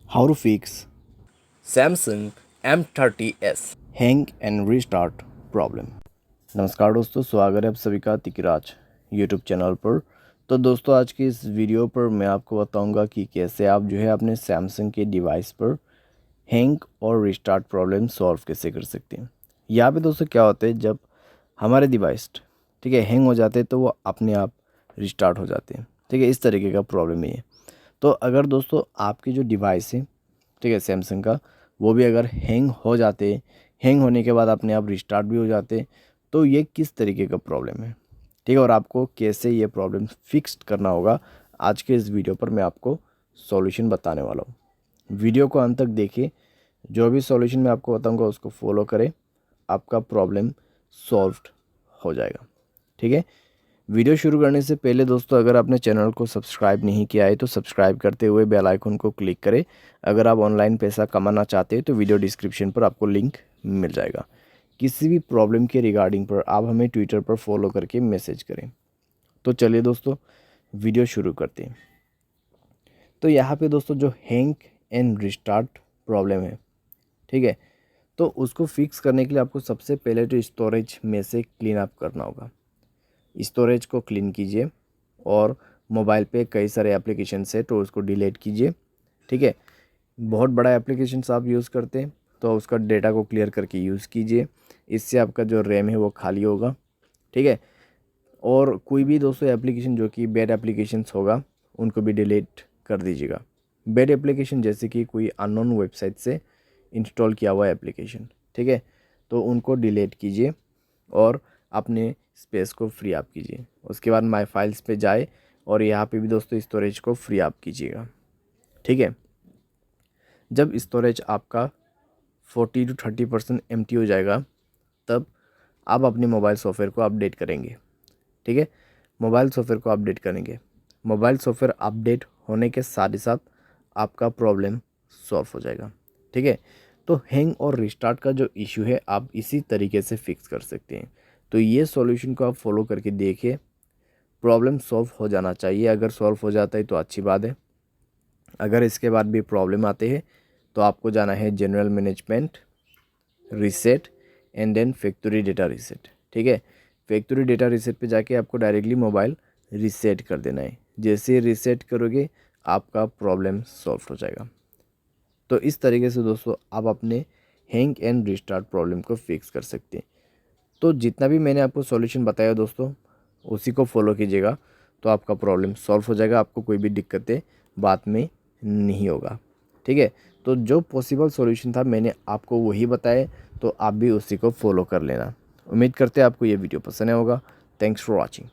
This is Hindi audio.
How to fix Samsung M30s। Hang and restart problem. नमस्कार दोस्तों, स्वागत है आप सभी का तिकराज यूट्यूब चैनल पर। तो दोस्तों, आज की इस वीडियो पर मैं आपको बताऊंगा कि कैसे आप जो है अपने सैमसंग के डिवाइस पर हैंग और रीस्टार्ट प्रॉब्लम सॉल्व कैसे कर सकते हैं। यहाँ पे दोस्तों क्या होता है, जब हमारे डिवाइस ठीक है हैंग हो जाते हैं तो वो अपने आप रिस्टार्ट हो जाते हैं। ठीक है, इस तरीके का प्रॉब्लम है ये। तो अगर दोस्तों आपकी जो डिवाइस है ठीक है सैमसंग का, वो भी अगर हैंग हो जाते, हैंग होने के बाद अपने आप रिस्टार्ट भी हो जाते, तो ये किस तरीके का प्रॉब्लम है, ठीक है, और आपको कैसे ये प्रॉब्लम फिक्स करना होगा, आज के इस वीडियो पर मैं आपको सॉल्यूशन बताने वाला हूँ। वीडियो को अंत तक देखिए, जो भी सॉल्यूशन मैं आपको बताऊँगा उसको फॉलो करें, आपका प्रॉब्लम सॉल्व्ड हो जाएगा। ठीक है, वीडियो शुरू करने से पहले दोस्तों, अगर आपने चैनल को सब्सक्राइब नहीं किया है तो सब्सक्राइब करते हुए बेल आइकन को क्लिक करें। अगर आप ऑनलाइन पैसा कमाना चाहते हैं तो वीडियो डिस्क्रिप्शन पर आपको लिंक मिल जाएगा। किसी भी प्रॉब्लम के रिगार्डिंग पर आप हमें ट्विटर पर फॉलो करके मैसेज करें। तो चलिए दोस्तों, वीडियो शुरू करते हैं। तो यहाँ पे दोस्तों जो हैंग एंड रिस्टार्ट प्रॉब्लम है, ठीक है, तो उसको फिक्स करने के लिए आपको सबसे पहले तो स्टोरेज में से क्लीन अप करना होगा। स्टोरेज को क्लीन कीजिए और मोबाइल पे कई सारे एप्लीकेशंस है तो उसको डिलीट कीजिए। ठीक है, बहुत बड़ा एप्लीकेशंस आप यूज़ करते हैं तो उसका डेटा को क्लियर करके यूज़ कीजिए। इससे आपका जो रैम है वो खाली होगा। ठीक है, और कोई भी दोस्तों एप्लीकेशन जो कि बैड एप्लीकेशंस होगा उनको भी डिलीट कर दीजिएगा। बैड एप्लीकेशन जैसे कि कोई अननोन वेबसाइट से इंस्टॉल किया हुआ एप्लीकेशन, ठीक है, तो उनको डिलीट कीजिए और अपने स्पेस को फ्री अप कीजिए। उसके बाद माय फाइल्स पे जाए और यहाँ पे भी दोस्तों स्टोरेज को फ्री अप कीजिएगा। ठीक है, जब स्टोरेज आपका 40 to 30% एम्प्टी हो जाएगा, तब आप अपने मोबाइल सॉफ्टवेयर को अपडेट करेंगे। ठीक है, मोबाइल सॉफ्टवेयर को अपडेट करेंगे। मोबाइल सॉफ्टवेयर अपडेट होने के साथ ही साथ आपका प्रॉब्लम सॉल्व हो जाएगा। ठीक है, तो हैंग और रिस्टार्ट का जो इशू है आप इसी तरीके से फिक्स कर सकते हैं। तो ये सॉल्यूशन को आप फॉलो करके देखिए, प्रॉब्लम सॉल्व हो जाना चाहिए। अगर सॉल्व हो जाता है तो अच्छी बात है। अगर इसके बाद भी प्रॉब्लम आते हैं तो आपको जाना है general management, reset and then factory data reset. ठीक है, फैक्ट्री डेटा रीसेट पे जाके आपको डायरेक्टली मोबाइल रीसेट कर देना है। जैसे रीसेट करोगे आपका प्रॉब्लम सॉल्व हो जाएगा। तो इस तरीके से दोस्तों आप अपने हैंग एंड रिस्टार्ट प्रॉब्लम को फिक्स कर सकते हैं। तो जितना भी मैंने आपको सॉल्यूशन बताया दोस्तों, उसी को फॉलो कीजिएगा तो आपका प्रॉब्लम सॉल्व हो जाएगा। आपको कोई भी दिक्कतें बाद में नहीं होगा। ठीक है, तो जो पॉसिबल सॉल्यूशन था मैंने आपको वही बताया, तो आप भी उसी को फॉलो कर लेना। उम्मीद करते हैं आपको ये वीडियो पसंद आया होगा। Thanks for watching.